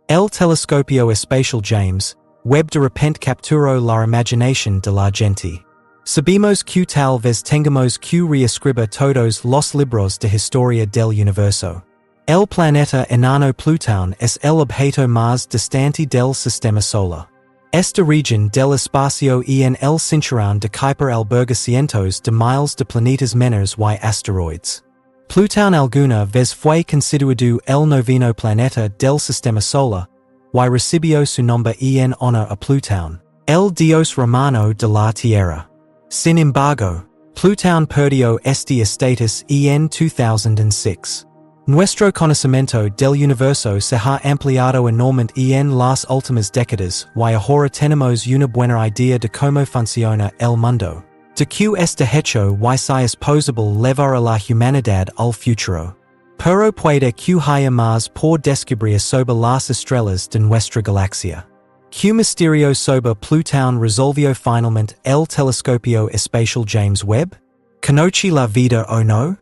El telescopio espacial James Webb de repente capturó la imaginación de la gente. Sabemos que tal vez tengamos que reescribir todos los libros de historia del universo. El planeta enano Plutón es el objeto más distante del sistema solar. Esta región del espacio y en el cinturón de Kuiper alberga cientos de miles de planetas menores y asteroides. Plutón alguna vez fue considerado el noveno planeta del sistema solar, y recibió su nombre en honor a Plutón, el dios romano de la Tierra. Sin embargo, Plutón perdió este estatus en 2006. Nuestro conocimiento del universo se ha ampliado enormemente en las últimas décadas y ahora tenemos una buena idea de cómo funciona el mundo. De que este hecho y si es posible llevar a la humanidad al futuro. Pero puede que haya más por descubrir sobre las estrellas de nuestra galaxia. ¿Qué misterio sobre Plutón resolvió finalmente el telescopio espacial James Webb? ¿Conoce la vida o no?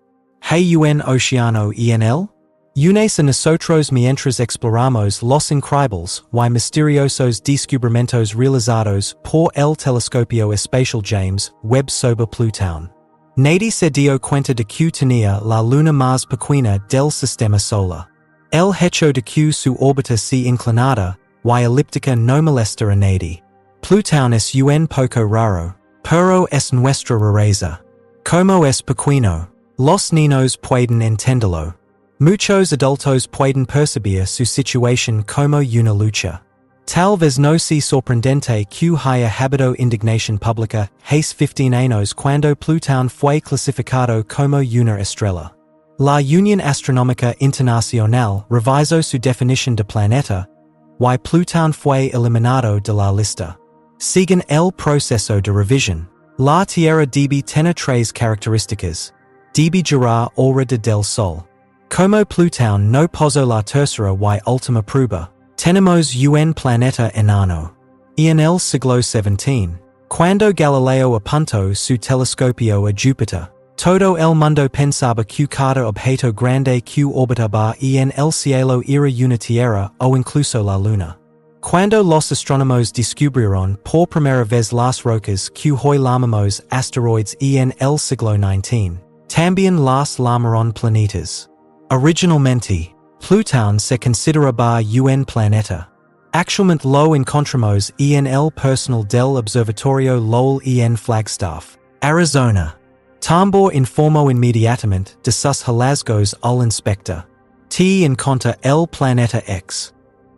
¿Hay un océano en él? Unes a nosotros mientras exploramos los increíbles y misteriosos descubrimientos realizados por el telescopio espacial James Webb sobre Plutón. Nadie se dio cuenta de que tenía la luna más pequeña del sistema solar. El hecho de que su órbita sea inclinada y elíptica no molesta a nadie. Plutón es un poco raro, pero es nuestra rareza. Como es pequeño, los niños pueden entenderlo. Muchos adultos pueden percibir su situación como una lucha. Tal vez no sea sorprendente que haya habido indignación pública hace 15 años cuando Plutón fue clasificado como una estrella. La Unión Astronómica Internacional revisó su definición de planeta, y Plutón fue eliminado de la lista. Siguen el proceso de revisión. La Tierra debe tener tres características. Debe girar alrededor del Sol. Como Plutón no posó la tercera y última prueba, tenemos un planeta enano. Y en el siglo XVII, cuando Galileo apuntó su telescopio a Júpiter, todo el mundo pensaba que cada objeto grande que orbitaba en el cielo era una Tierra o incluso la Luna. Cuando los astrónomos descubrieron por primera vez las rocas que hoy llamamos asteroides en el siglo XIX, también las llamaron planetas. Originalmente, Plutón se consideraba un planeta. Actualmente lo encontramos en el personal del Observatorio Lowell en Flagstaff, Arizona. Tambor informó inmediatamente de sus hallazgos al inspector. T encontra el planeta X.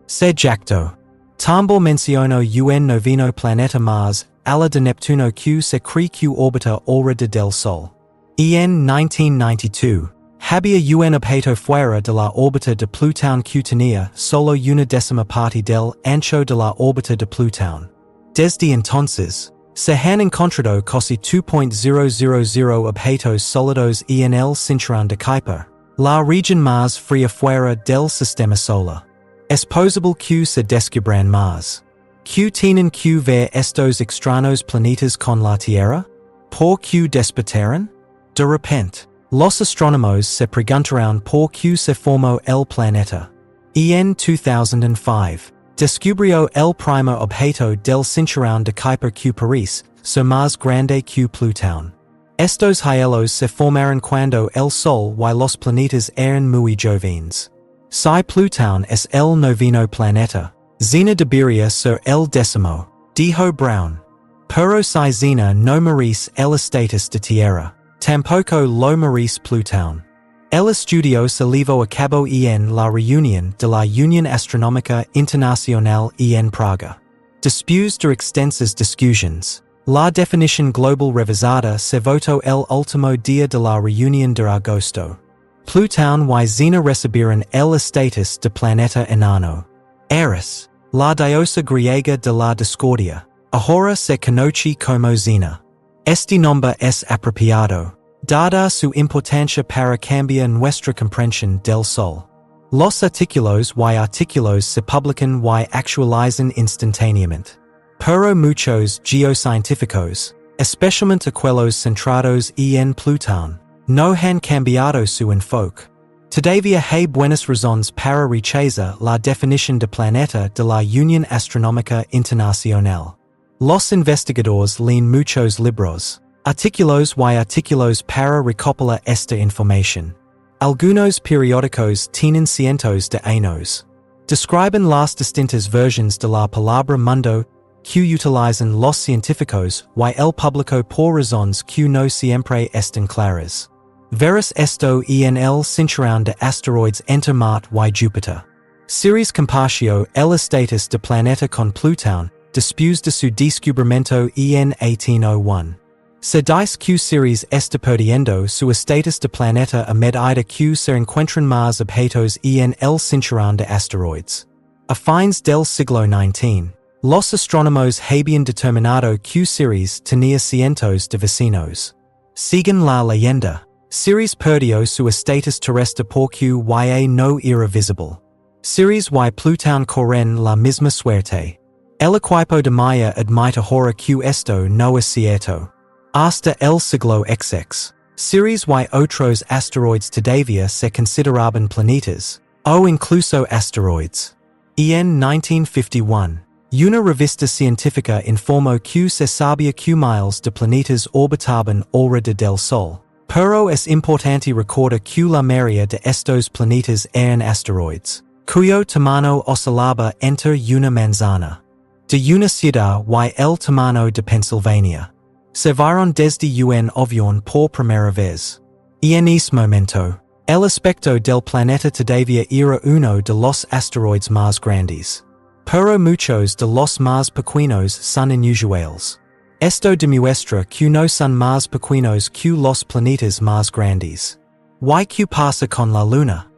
Se jactó. Tambor mencionó un noveno planeta más, ala de Neptuno que se cree que orbita alrededor del Sol. En 1992, había un objeto fuera de la órbita de Plutón que tenía solo una décima parte del ancho de la órbita de Plutón. Desde entonces, se han encontrado casi 2.000 objetos sólidos en el cinturón de Kuiper, la región más fría fuera del sistema solar. Es posible que se descubran más. ¿Que tienen que ver estos extraños planetas con la Tierra? ¿Por qué despertaron? De repente, los astrónomos se preguntaron por qué se formó el planeta. En 2005, descubrió el primer objeto del cinturón de Kuiper que parece ser más grande que Plutón. Estos hielos se formaron cuando el Sol y los planetas eran muy jóvenes. Si Plutón es el noveno planeta, Xena debería ser el décimo, dijo Brown. Pero si Xena no merece el estatus de Tierra, tampoco lo merece Plutón. El estudio se llevó a cabo en la reunión de la Unión Astronómica Internacional en Praga. Después de extensas discusiones, la definición global revisada se votó el último día de la reunión de agosto. Plutón y Xena recibieron el estatus de planeta enano. Eris, la diosa griega de la discordia, ahora se conoce como Xena. Este nombre es apropiado, dada su importancia para cambiar nuestra comprensión del Sol. Los artículos y artículos se publican y actualizan instantáneamente. Pero muchos geocientíficos, especialmente aquellos centrados en Plutón, no han cambiado su enfoque. Todavía hay buenas razones para rechazar la definición de planeta de la Unión Astronómica Internacional. Los investigadores leen muchos libros, artículos y artículos para recopilar esta información. Algunos periódicos tienen cientos de años. Describen las distintas versiones de la palabra mundo que utilizan los científicos y el público por razones que no siempre están claras. Verás esto en el cinturón de asteroides entre Marte y Júpiter. Ceres compartió el estatus de planeta con Plutón después de su descubrimiento en 1801. Se dice que Ceres está perdiendo su estatus de planeta a medida que se encuentran más objetos en el cinturón de asteroides. A fines del siglo XIX, los astrónomos habían determinado que Ceres tenía cientos de vecinos. Según la leyenda, Ceres perdió su estatus terrestre porque no era visible. Ceres y Plutón corren la misma suerte. El equipo de Maya admite ahora que esto no es cierto. Hasta el siglo XX, Ceres y otros asteroides todavía se consideraban planetas, o incluso asteroides. En 1951, una revista científica informó que se sabía que miles de planetas orbitaban alrededor del Sol. Pero es importante recordar que la mayoría de estos planetas eran asteroides, cuyo tamaño oscilaba entre una manzana de una ciudad y el tamaño de Pennsylvania. Se vieron desde un avión por primera vez. Y en ese momento, el aspecto del planeta todavía era uno de los asteroides más grandes. Pero muchos de los más pequeños son inusuales. Esto demuestra que no son más pequeños que los planetas más grandes. ¿Y qué pasa con la Luna?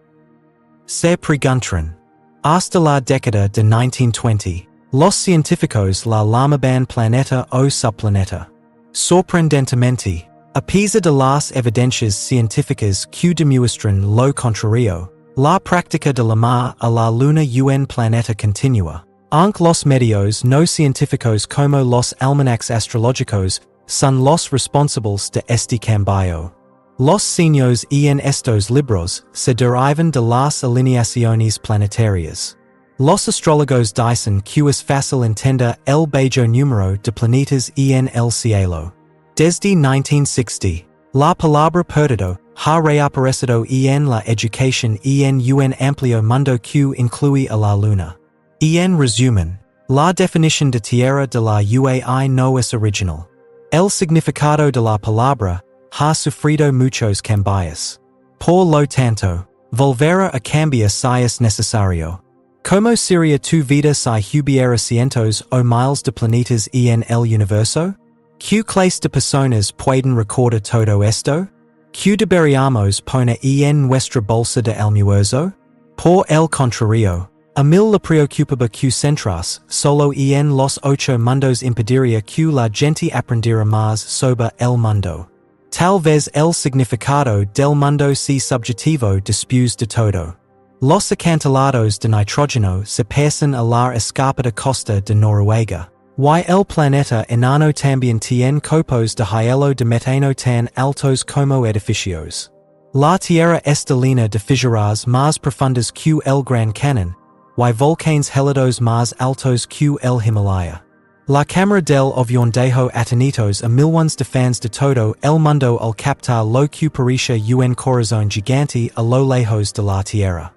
Se preguntan. Hasta la década de 1920, los científicos la llamaban planeta o subplaneta. Sorprendentemente, a pesar de las evidencias científicas que demuestran lo contrario, la práctica de llamar a la Luna un planeta continua. Aunque los medios no científicos como los almanacs astrológicos son los responsables de este cambio. Los signos en estos libros se derivan de las alineaciones planetarias. Los astrólogos dicen que es fácil entender el bello número de planetas en el cielo. Desde 1960, la palabra perdido ha reaparecido en la educación en un amplio mundo que incluye a la Luna. En resumen, la definición de tierra de la UAI no es original. El significado de la palabra ha sufrido muchos cambios. Por lo tanto, volver a cambiar si es necesario. ¿Cómo sería tu vida si hubiera cientos o miles de planetas en el universo? ¿Qué clase de personas pueden recordar todo esto? ¿Qué deberíamos poner en nuestra bolsa de almuerzo? Por el contrario, a mí la preocupaba que centras solo en los 8 mundos impediría que la gente aprendiera más sobre el mundo. Tal vez el significado del mundo sea subjetivo después de todo. Los acantilados de nitrógeno se pasan a la escarpada costa de Noruega. Y el planeta enano también tiene copos de hielo de metano tan altos como edificios. La Tierra está llena de fisuras más profundas que el Gran Cañón, y volcanes gélidos más altos que el Himalaya. La cámara del avión dejó atenitos a millones de fans de todo el mundo al captar lo que parecía un corazón gigante a lo lejos de la Tierra.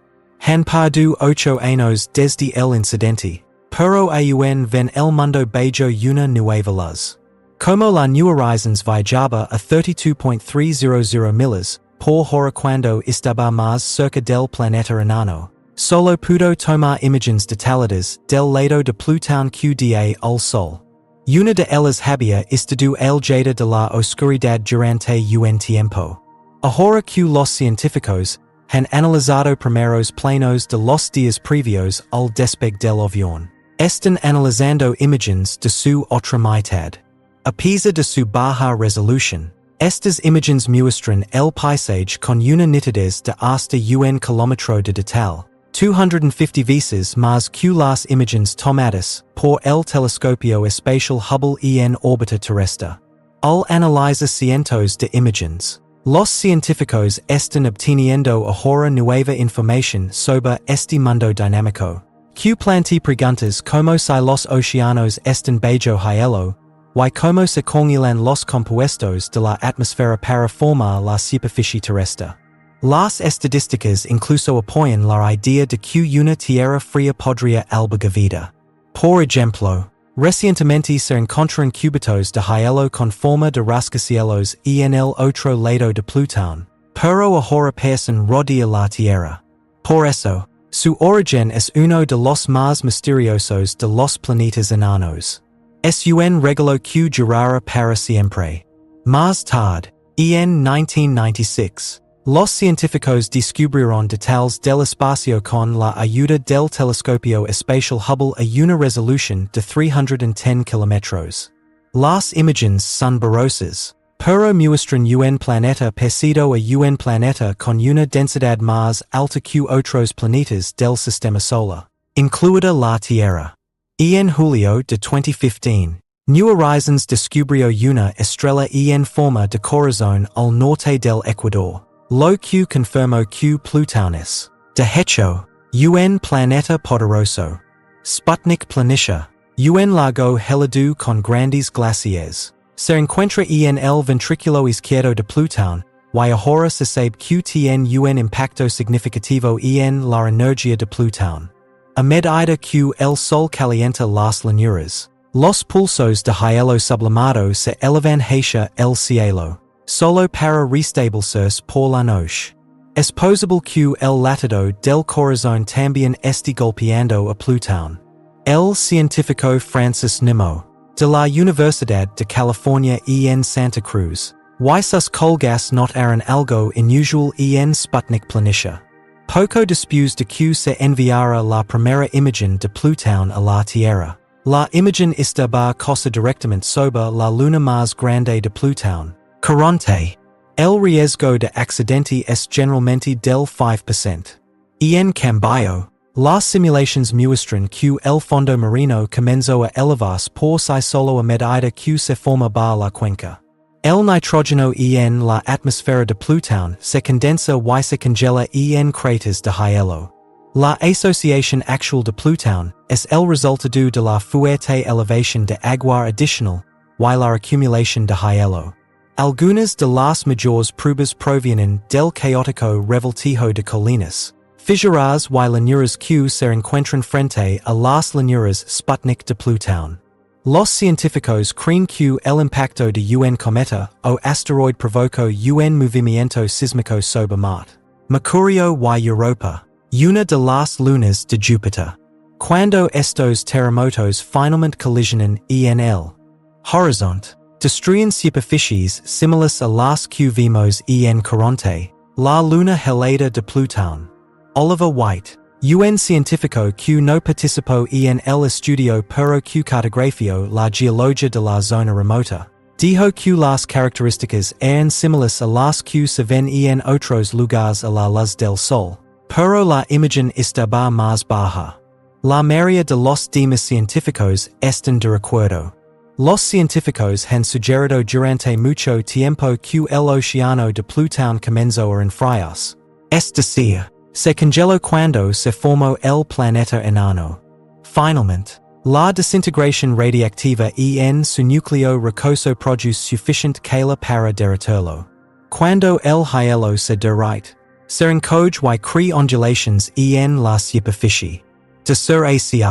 Han pasado 8 años desde el incidente, pero aún ven el mundo bajo una nueva luz. Como la New Horizons viajaba a 32.300 millas por hora cuando estaba más cerca del planeta enano, solo pudo tomar imágenes detalladas del lado de Plutón que da al Sol. Una de ellas había estado el jada de la oscuridad durante un tiempo. Ahora que los científicos han analizado primeros planos de los días previos al despegue del avión, están analizando imágenes de su otra mitad. A pesar de su baja resolución, estas imágenes muestran el paisaje con una nitidez de hasta un kilómetro de detalle, 250 veces más que las imágenes tomadas por el telescopio espacial Hubble en órbita terrestre. Al analizar cientos de imágenes, Los científicos están obteniendo ahora nueva información sobre este mundo dinámico. Que plantea preguntas como si los océanos están bajo hielo, y cómo se congelan los compuestos de la atmósfera para formar la superficie terrestre. Las estadísticas incluso apoyan la idea de que una tierra fría podría albergar vida. Por ejemplo, recientemente se encontraron cubitos de hielo con forma de rascacielos en el otro lado de Plutón, pero ahora parecen rodear la Tierra. Por eso, su origen es uno de los más misteriosos de los planetas enanos. Es un regalo que durará para siempre. Más tarde, en 1996, los científicos descubrieron detalles del espacio con la ayuda del telescopio espacial Hubble a una resolución de 310 kilómetros. Las imágenes son borrosas, pero muestran un planeta parecido a un planeta con una densidad más alta que otros planetas del sistema solar, incluida la Tierra. En julio de 2015, New Horizons descubrió una estrella en forma de corazón al norte del Ecuador, lo que confirmó que Plutón es, de hecho, un planeta poderoso. Sputnik planitia, un lago helado con grandes glaciares, se encuentra en el ventrículo izquierdo de Plutón, y ahora se sabe que tiene un impacto significativo en la energía de Plutón. A medida que el Sol calienta las llanuras, los pulsos de hielo sublimado se elevan hacia el cielo, solo para restablecerse por la noche. Es posible que el latido del corazón también esté golpeando a Plutón. El científico Francis Nimmo, de la Universidad de California en Santa Cruz, y sus colegas notaron algo inusual en Sputnik planitia. Poco después de que se enviara la primera imagen de Plutón a la Tierra, la imagen estaba cosa directamente sobre la luna más grande de Plutón, Caronte. El riesgo de accidente es generalmente del 5%. En cambio, las simulaciones muestran que el fondo marino comenzó a elevarse por sí solo a medida que se formaba la cuenca. El nitrógeno en la atmósfera de Plutón se condensa y se congela en cráteres de hielo. La asociación actual de Plutón es el resultado de la fuerte elevación de agua adicional y la acumulación de hielo. Algunas de las mayores pruebas provienen del caótico revoltijo de colinas, fisuras y llanuras que se encuentran frente a las llanuras Sputnik de Plutón. Los científicos creen que el impacto de un cometa o asteroide provocó un movimiento sísmico sobre Marte, Mercurio y Europa, una de las lunas de Júpiter. Cuando estos terremotos finalmente colisionan en el horizonte, destruyen superficies similares a las que vimos en Caronte, la luna helada de Plutón. Oliver White, un científico que no participó en el estudio pero que cartografió la geología de la zona remota, dijo que las características eran similares a las que se ven en otros lugares a la luz del sol, pero la imagen estaba más baja. La mayoría de los demás científicos están de acuerdo. Los científicos han sugerido durante mucho tiempo que el océano de Plutón comenzó a enfriarse, es decir, se congeló cuando se formó el planeta enano. Finalmente, la desintegración radiactiva en su núcleo rocoso produce suficiente calor para derretirlo. Cuando el hielo se derrite, se encoge y crea ondulaciones en la superficie. De ser así,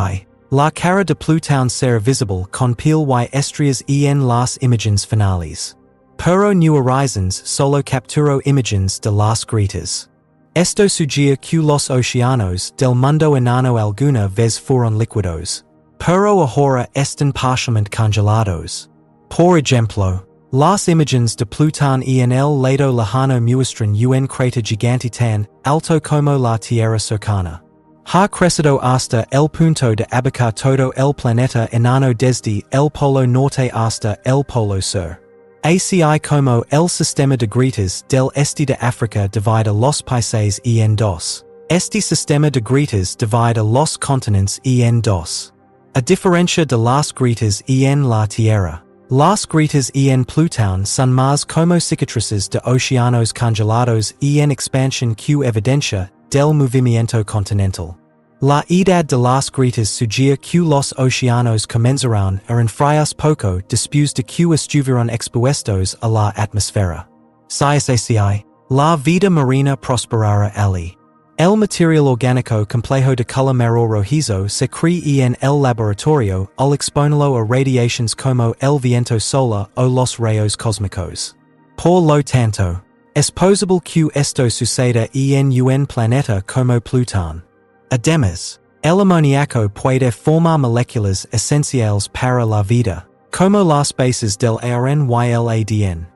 la cara de Plutón será visible con piel y estrellas en las imágenes finales. Pero New Horizons solo capturó imágenes de las grietas. Esto sugiere que los océanos del mundo enano alguna vez fueron líquidos, pero ahora están parcialmente congelados. Por ejemplo, las imágenes de Plutón en el lado lejano muestran un cráter gigante tan alto como la Tierra cercana. Ha crecido hasta el punto de abarcar todo el planeta enano desde el polo norte hasta el polo sur. Así como el sistema de grietas del este de África divide los países en dos, este sistema de grietas divide los continentes en dos. A diferencia de las grietas en la Tierra, Las gritas en Pluton son más como cicatrices de océanos congelados en expansión que evidencia del movimiento continental. La edad de las gritas sugería que los océanos comenzaron a enfriarse poco después de que estuvieron expuestos a la atmósfera. CSACI, la vida marina prosperara allí. El material orgánico complejo de color marrón rojizo se crea en el laboratorio al exponerlo a radiaciones como el viento solar o los rayos cósmicos. Por lo tanto, es posible que esto suceda en un planeta como Plutón. Además, el amoníaco puede formar moléculas esenciales para la vida, como las bases del ARN y el ADN.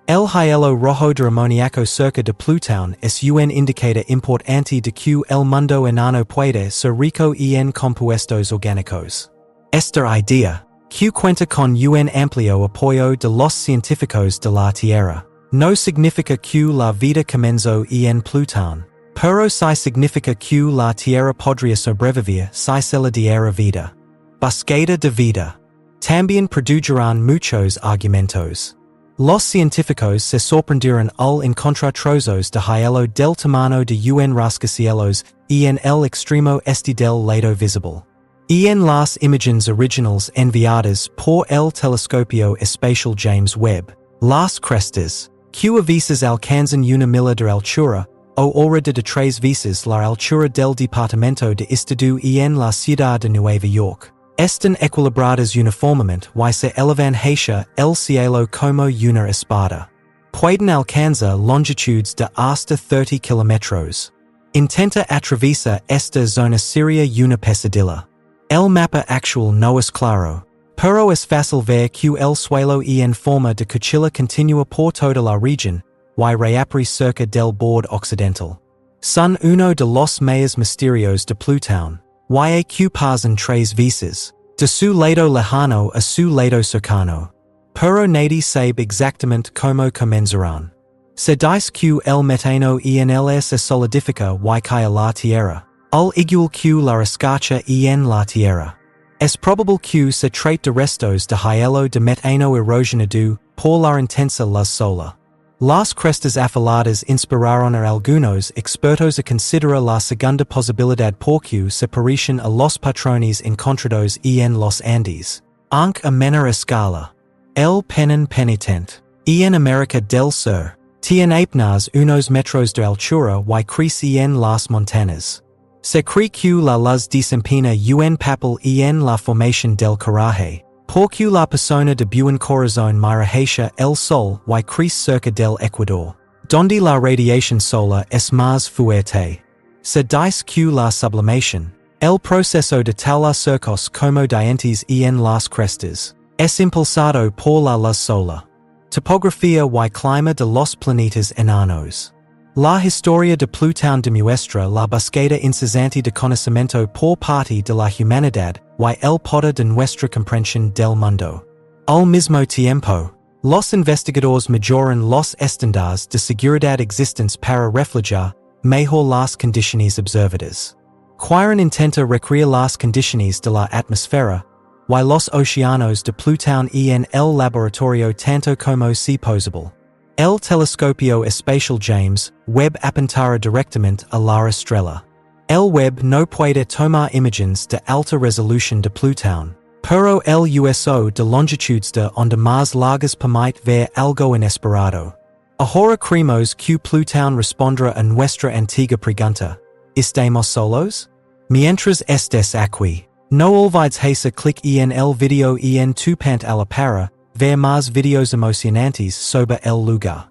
El hielo rojo de amoníaco cerca de Plutón es un indicador importante de que el mundo enano puede ser rico en compuestos orgánicos. Esta idea, que cuenta con un amplio apoyo de los científicos de la Tierra, no significa que la vida comenzó en Plutón. Pero sí significa que la Tierra podría sobrevivir si se le diera vida. Búsqueda de vida. También produjeron muchos argumentos. Los científicos se sorprendieron al encontrar trozos de hielo del tamaño de un rascacielos en el extremo este del lado visible. En las imágenes originales enviadas por el telescopio espacial James Webb, las crestas, que a veces alcanzan una milla de altura, o hora de 3 veces la altura del departamento de estado en la ciudad de Nueva York, están equilibradas uniformemente y se elevan hacia el cielo como una espada. Pueden alcanzar longitudes de hasta 30 kilómetros. Intenta atravesar esta zona sería una pesadilla. El mapa actual no es claro, pero es fácil ver que el suelo en forma de cuchilla continúa por toda la región, y reaparece cerca del borde occidental. Son uno de los mayores misterios de Plutón, y que pasan 3 veces, de su lado lejano a su lado cercano. Pero nadie sabe exactamente cómo comenzaron. Se dice que el metano en el se solidifica y cae a la Tierra, al igual que la escarcha en la Tierra. Es probable que se trate de restos de hielo de metano erosionado por la intensa luz solar. Las crestas afiladas inspiraron a algunos expertos a considerar la segunda posibilidad porque se parecen a los patrones encontrados en los Andes, aunque a menor escala. El peñón penitente, en América del Sur, tiene apenas unos metros de altura y crece en las montañas. Se cree que la luz desempeña un papel en la formación del coraje. Porque la persona de buen corazón mira hacia el sol y crece cerca del Ecuador, donde la radiación solar es más fuerte. Se dice que la sublimación, el proceso de tal circos como dientes en las crestas, es impulsado por la luz solar. Topografía y clima de los planetas enanos. La historia de Plutón demuestra la búsqueda incesante de conocimiento por parte de la humanidad y el poder de nuestra comprensión del mundo. Al mismo tiempo, los investigadores mejoran los estándares de seguridad existentes para reflejar mejor las condiciones observadas. Quieren intenta recrear las condiciones de la atmósfera y los océanos de Plutón en el laboratorio tanto como sea posible. El telescopio espacial James Webb apuntara directamente a la estrella. El Webb no puede tomar imágenes de alta resolución de Plutón, pero el uso de longitudes de onda más largas permite ver algo inesperado. Ahora creemos que Plutón responderá a nuestra antigua pregunta: ¿estamos solos? Mientras estés aquí, no olvides hacer clic en el video en tu pantalla para ver más videos emocionantes sobre el lugar.